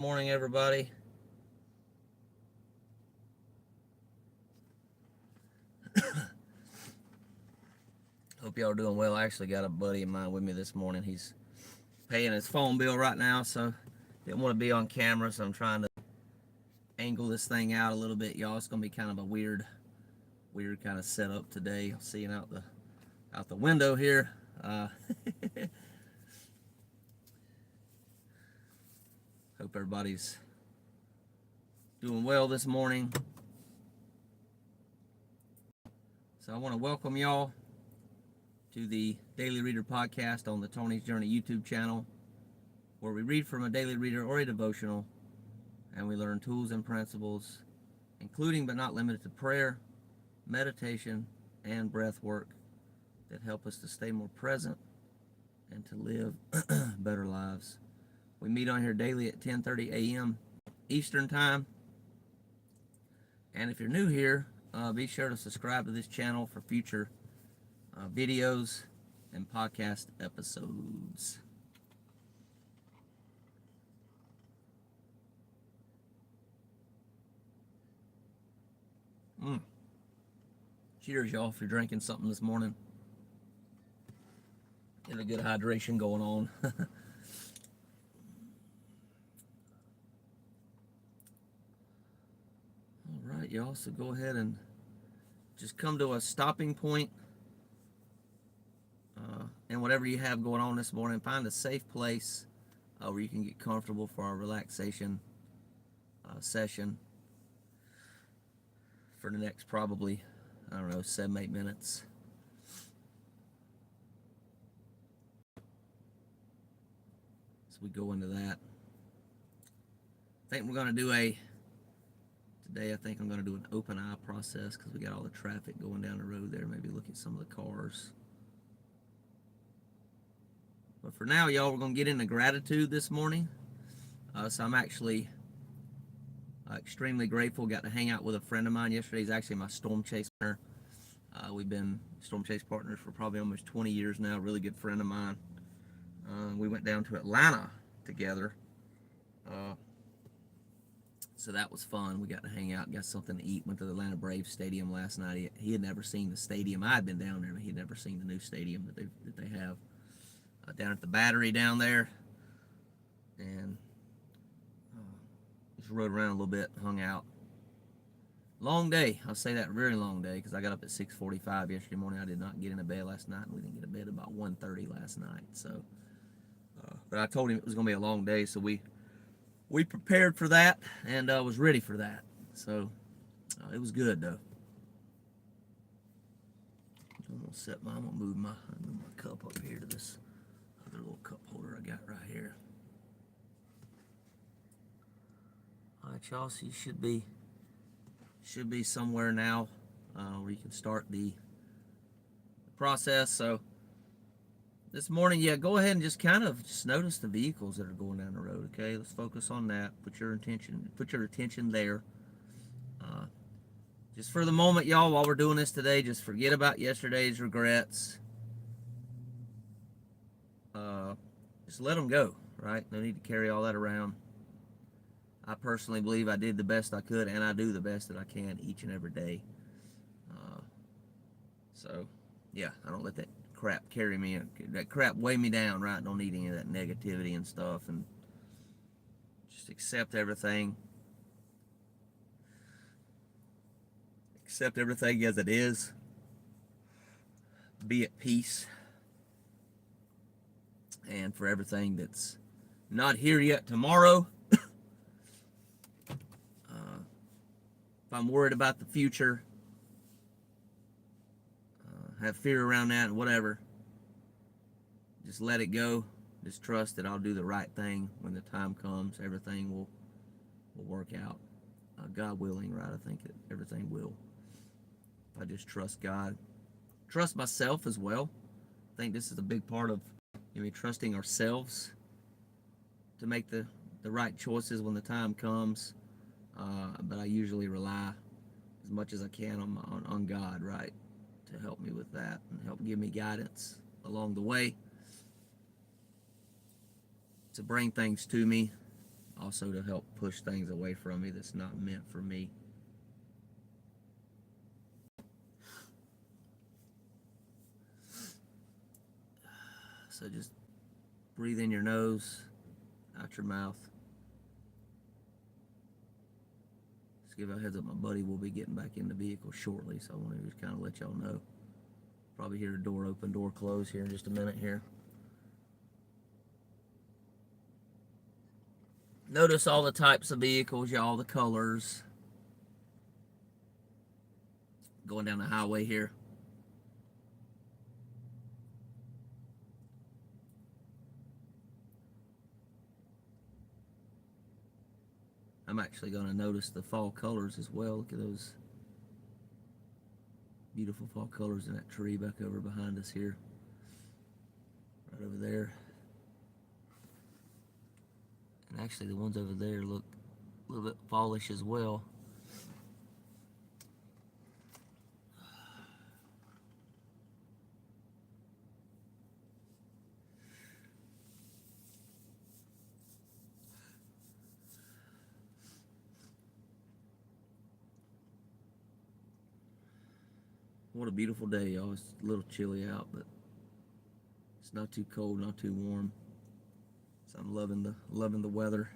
Morning, everybody. Hope y'all are doing well. I actually got a buddy of mine with me this morning. He's paying his phone bill right now, so didn't want to be on camera, so I'm trying to angle this thing out a little bit, y'all. It's gonna be kind of a weird kind of setup today. Seeing out the window here. Hope everybody's doing well this morning. So I want to welcome y'all to the Daily Reader podcast on the Tony's Journey YouTube channel, where we read from a daily reader or a devotional, and we learn tools and principles, including but not limited to prayer, meditation, and breath work that help us to stay more present and to live better lives. We meet on here daily at 10:30 a.m. Eastern Time. And if you're new here, be sure to subscribe to this channel for future videos and podcast episodes. Cheers, y'all, if you're drinking something this morning. Get a good hydration going on. All right, y'all, so go ahead and just come to a stopping point. And whatever you have going on this morning, find a safe place where you can get comfortable for our relaxation session for the next probably, 7-8 minutes. So we go into that. I think I'm going to do an open eye process because we got all the traffic going down the road there. Maybe look at some of the cars. But for now, y'all, we're going to get into gratitude this morning. So I'm actually extremely grateful. Got to hang out with a friend of mine yesterday. He's actually my storm chase partner. We've been storm chase partners for probably almost 20 years now. Really good friend of mine. We went down to Atlanta together. So that was fun. We got to hang out, got something to eat. Went to the Atlanta Braves Stadium last night. He had never seen the stadium. I had been down there, but he'd never seen the new stadium that they have down at the Battery down there. And just rode around a little bit, hung out. Long day. I'll say that, very long day, because I got up at 6:45 yesterday morning. I did not get into bed last night, and we didn't get to bed about 1:30 last night. So, but I told him it was going to be a long day, so we prepared for that, and was ready for that. So it was good, though. I'm gonna move my cup up here to this other little cup holder I got right here. All right, y'all. So you should be somewhere now where you can start the process. So this morning, go ahead and just notice the vehicles that are going down the road. Okay, let's focus on that. Put your attention there. Just for the moment, y'all, while we're doing this today, just forget about yesterday's regrets. Just let them go, right? No need to carry all that around. I personally believe I did the best I could, and I do the best that I can each and every day. So, I don't let that crap carry me. That crap weigh me down, right? Don't need any of that negativity and stuff, and just accept everything. Accept everything as it is. Be at peace. And for everything that's not here yet tomorrow, if I'm worried about the future, have fear around that and whatever, just let it go. Just trust that I'll do the right thing when the time comes. Everything will work out. God willing, right? I think that everything will. If I just trust God. Trust myself as well. I think this is a big part of trusting ourselves to make the right choices when the time comes. But I usually rely as much as I can on God, right, to help me with that and help give me guidance along the way, to bring things to me also to help push things away from me that's not meant for me. So just breathe in your nose, out your mouth. Just give a heads up, my buddy will be getting back in the vehicle shortly, so I want to just kind of let y'all know. Probably hear a door open, door close here in just a minute here. Notice all the types of vehicles, y'all, the colors. Going down the highway here. I'm actually going to notice the fall colors as well. Look at those beautiful fall colors in that tree back over behind us here. Right over there. And actually the ones over there look a little bit fallish as well. What a beautiful day, y'all. It's a little chilly out, but it's not too cold, not too warm. So I'm loving the weather.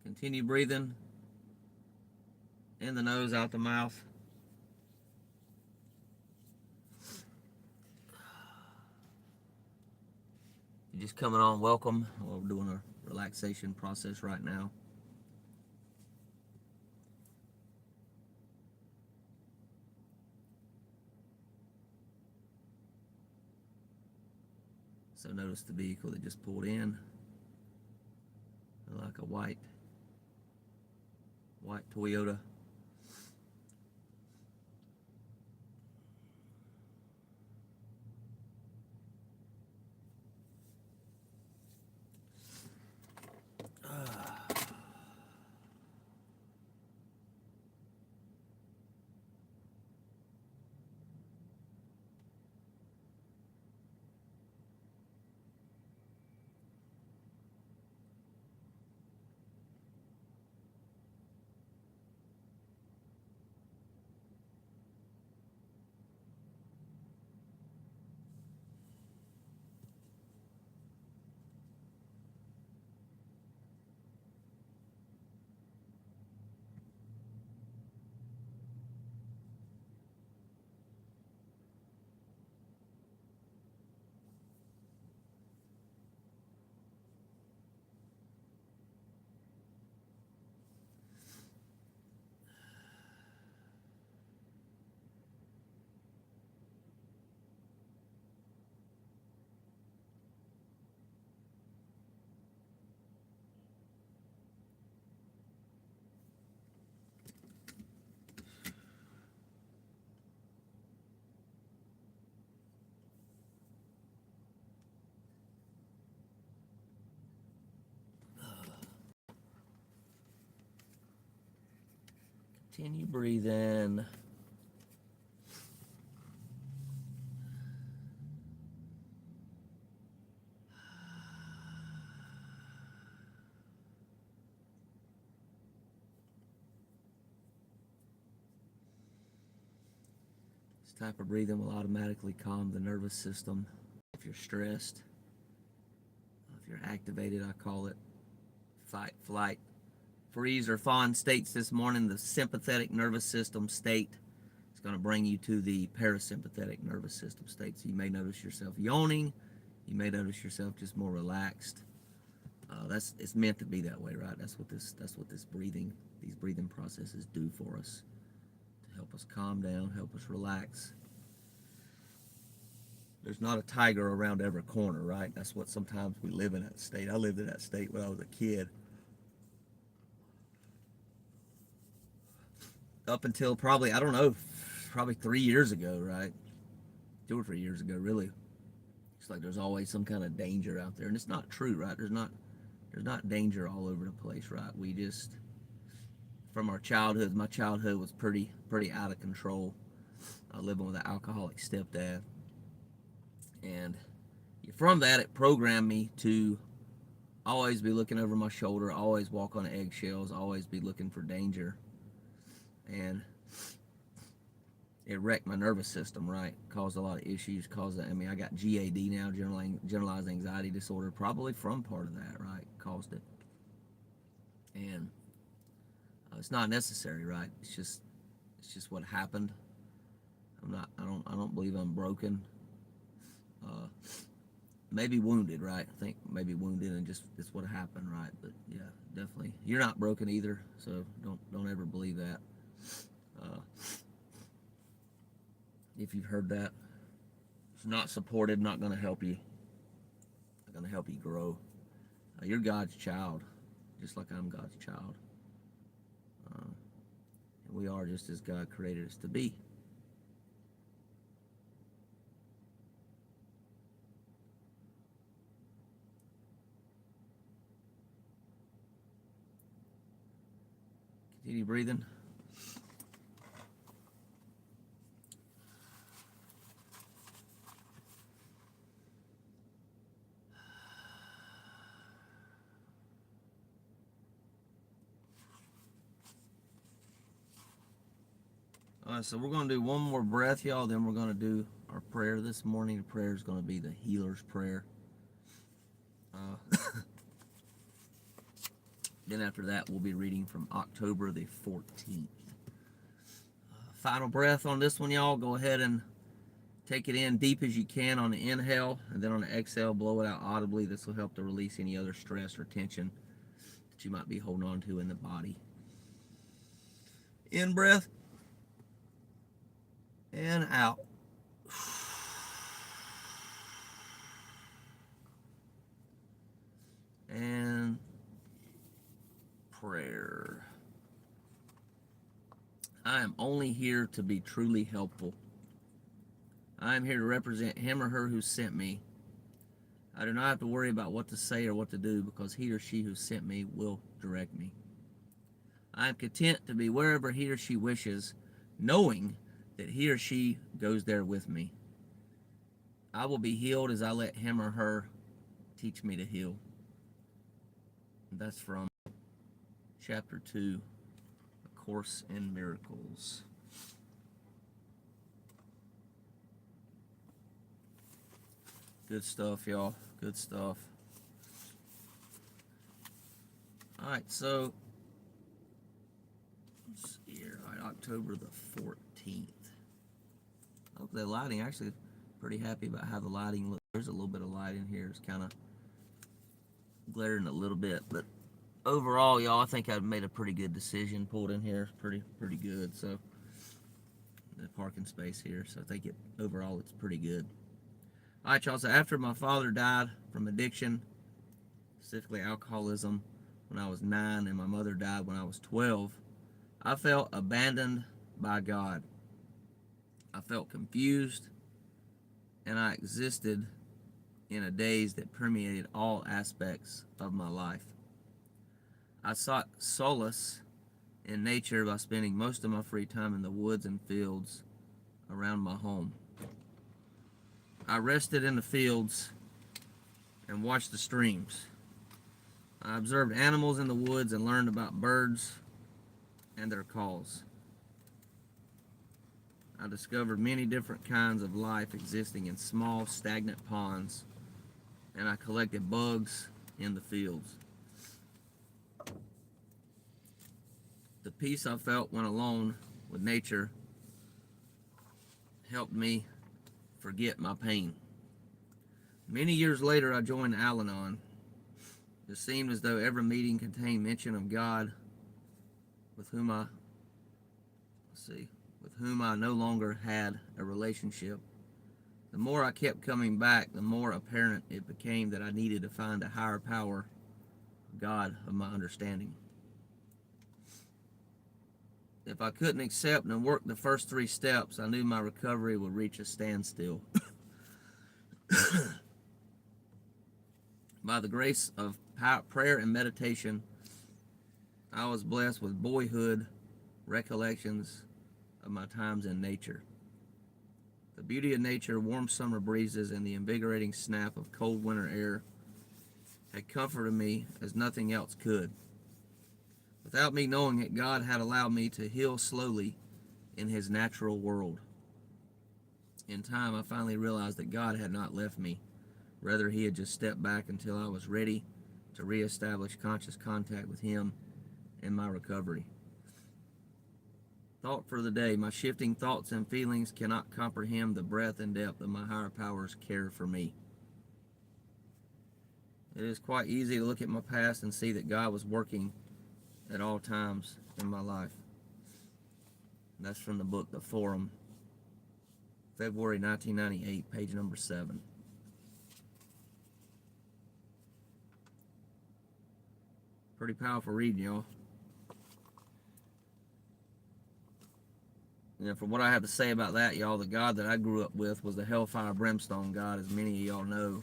Continue breathing in the nose, out the mouth. You're just coming on, welcome. We're doing a relaxation process right now. So notice the vehicle that just pulled in. Like a white Toyota. Continue breathing. This type of breathing will automatically calm the nervous system. If you're stressed, if you're activated, I call it fight, flight, freeze, or fawn states this morning. The sympathetic nervous system state is going to bring you to the parasympathetic nervous system state. So you may notice yourself yawning. You may notice yourself just more relaxed. It's meant to be that way, right? That's what these breathing processes do for us, to help us calm down, help us relax. There's not a tiger around every corner, right? That's what sometimes we live in that state. I lived in that state when I was a kid. Up until probably 3 years ago, right? 2 or 3 years ago, really. It's like there's always some kind of danger out there, and it's not true, right? There's not danger all over the place, right? We just from our childhood. My childhood was pretty out of control. Living with an alcoholic stepdad, and from that, it programmed me to always be looking over my shoulder, always walk on eggshells, always be looking for danger, and it wrecked my nervous system. Right, caused a lot of issues. I got GAD now, generalized anxiety disorder, probably from part of that. Right, caused it, and it's not necessary. Right, it's just what happened. I don't believe I'm broken. Maybe wounded, right? I think maybe wounded, and just it's what happened, right? But yeah, definitely, you're not broken either. So don't ever believe that. If you've heard that, it's not supportive, not going to help you. Not going to help you grow. You're God's child, just like I'm God's child. And we are just as God created us to be. Continue breathing. All right, so we're going to do one more breath, y'all. Then we're going to do our prayer this morning. The prayer is going to be the healer's prayer. Then after that, we'll be reading from October the 14th. Final breath on this one, y'all. Go ahead and take it in deep as you can on the inhale, and then on the exhale, blow it out audibly. This will help to release any other stress or tension that you might be holding on to in the body. In breath and out. And prayer. I am only here to be truly helpful. I am here to represent him or her who sent me. I do not have to worry about what to say or what to do because he or she who sent me will direct me. I am content to be wherever he or she wishes, knowing that he or she goes there with me. I will be healed as I let him or her teach me to heal. That's from chapter 2, A Course in Miracles. Good stuff, y'all. Good stuff. All right, so let's see here. All right, October the 14th. Oh, the lighting, actually pretty happy about how the lighting looks. There's a little bit of light in here. It's kind of glaring a little bit, but overall, y'all, I think I've made a pretty good decision. Pulled in here, pretty good. So the parking space here, so I think overall it's pretty good. All right, y'all. So after my father died from addiction, specifically alcoholism, when I was 9, and my mother died when I was 12, I felt abandoned by God. I felt confused, and I existed in a daze that permeated all aspects of my life. I sought solace in nature by spending most of my free time in the woods and fields around my home. I rested in the fields and watched the streams. I observed animals in the woods and learned about birds and their calls. I discovered many different kinds of life existing in small, stagnant ponds, and I collected bugs in the fields. The peace I felt when alone with nature helped me forget my pain. Many years later, I joined Al-Anon. It seemed as though every meeting contained mention of God, with whom I no longer had a relationship. The more I kept coming back, the more apparent it became that I needed to find a higher power, God of my understanding. If I couldn't accept and work the first 3 steps, I knew my recovery would reach a standstill. By the grace of prayer and meditation, I was blessed with boyhood recollections of my times in nature. The beauty of nature, warm summer breezes, and the invigorating snap of cold winter air had comforted me as nothing else could. Without me knowing it, God had allowed me to heal slowly in His natural world. In time, I finally realized that God had not left me. Rather, He had just stepped back until I was ready to reestablish conscious contact with Him in my recovery. Thought for the day: my shifting thoughts and feelings cannot comprehend the breadth and depth of my higher power's care for me. It is quite easy to look at my past and see that God was working at all times in my life. And that's from the book The Forum, February 1998, page number 7. Pretty powerful reading, y'all. And from what I have to say about that, y'all, the God that I grew up with was the hellfire brimstone God, as many of y'all know.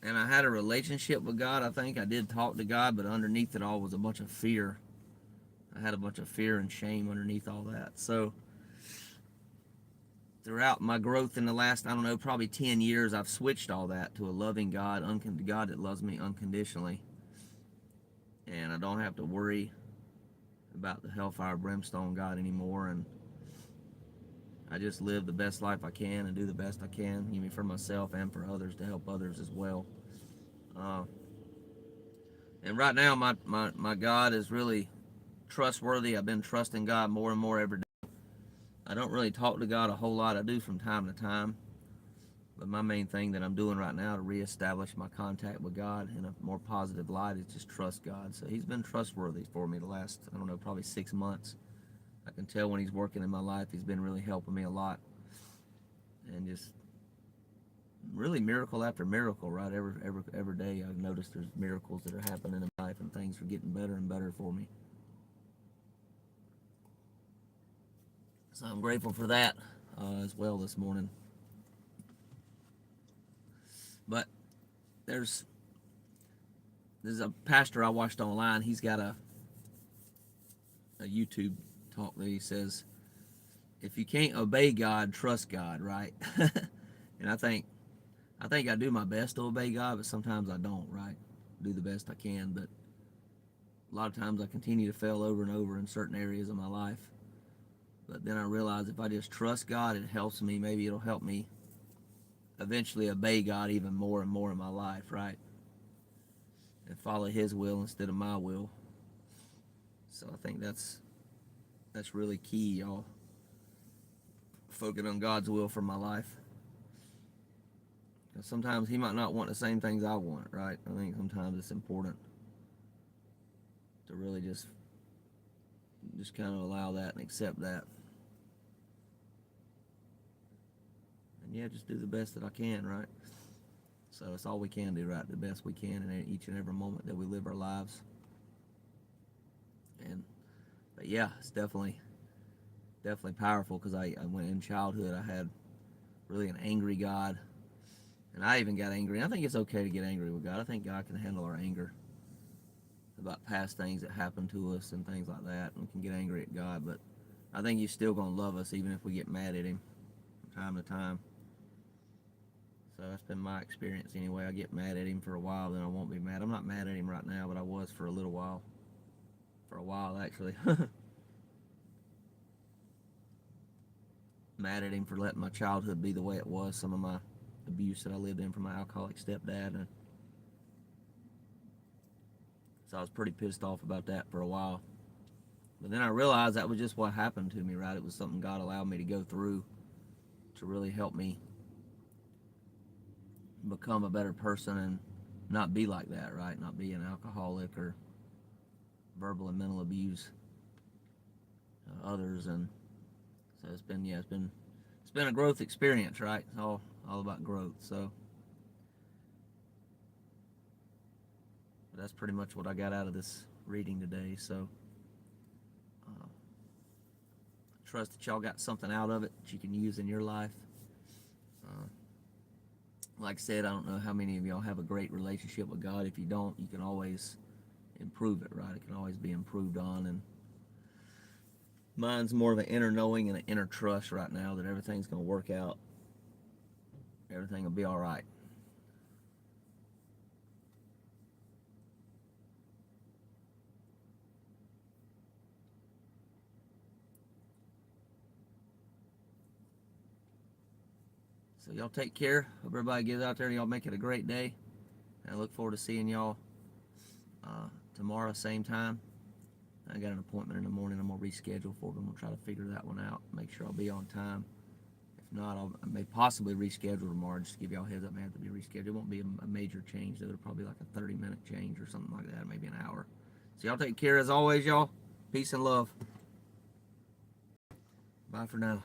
And I had a relationship with God. I think I did talk to God, but underneath it all was a bunch of fear. I had a bunch of fear and shame underneath all that. So throughout my growth in the last, probably 10 years, I've switched all that to a loving God, God that loves me unconditionally. And I don't have to worry about the hellfire brimstone God anymore. And I just live the best life I can and do the best I can, even for myself and for others, to help others as well. And right now, my God is really trustworthy. I've been trusting God more and more every day. I don't really talk to God a whole lot. I do from time to time. But my main thing that I'm doing right now to reestablish my contact with God in a more positive light is just trust God. So He's been trustworthy for me the last, probably 6 months. I can tell when He's working in my life. He's been really helping me a lot. And just really miracle after miracle, right? Every day I've noticed there's miracles that are happening in my life, and things are getting better and better for me. So I'm grateful for that as well this morning. But there's a pastor I watched online. He's got a YouTube talk that he says, if you can't obey God, trust God, right? And I think I do my best to obey God, but sometimes I don't, right? Do the best I can, but a lot of times I continue to fail over and over in certain areas of my life. But then I realize if I just trust God, it helps me. Maybe it'll help me eventually obey God even more and more in my life, right? And follow His will instead of my will. So I think that's really key, y'all. Focus on God's will for my life. Because sometimes He might not want the same things I want, right? I think sometimes it's important to really just kind of allow that and accept that. And yeah, just do the best that I can, right? So it's all we can do, right? The best we can in each and every moment that we live our lives. But yeah, it's definitely powerful, because I went in childhood, I had really an angry God, and I even got angry. I think it's okay to get angry with God. I think God can handle our anger about past things that happened to us and things like that. And we can get angry at God, but I think He's still going to love us even if we get mad at Him from time to time. So that's been my experience anyway. I get mad at Him for a while, then I won't be mad. I'm not mad at Him right now, but I was for a little while. For a while, actually. Mad at Him for letting my childhood be the way it was, some of my abuse that I lived in from my alcoholic stepdad. And so I was pretty pissed off about that for a while. But then I realized that was just what happened to me, right? It was something God allowed me to go through to really help me become a better person and not be like that, right? Not be an alcoholic or verbal and mental abuse others. And so it's been a growth experience, right? It's all about growth. So but that's pretty much what I got out of this reading today. So trust that y'all got something out of it that you can use in your life. Like I said, I don't know how many of y'all have a great relationship with God. If you don't, you can always improve it, right? It can always be improved on, and mine's more of an inner knowing and an inner trust right now that everything's going to work out. Everything will be all right. So y'all take care. Hope everybody gets out there and y'all make it a great day. And I look forward to seeing y'all tomorrow, same time. I got an appointment in the morning. I'm going to reschedule for it. I'm going to try to figure that one out. Make sure I'll be on time. If not, I may possibly reschedule tomorrow. Just to give y'all a heads up, it may have to be rescheduled. It won't be a major change, though. It'll probably be like a 30-minute change or something like that, maybe an hour. So y'all take care as always, y'all. Peace and love. Bye for now.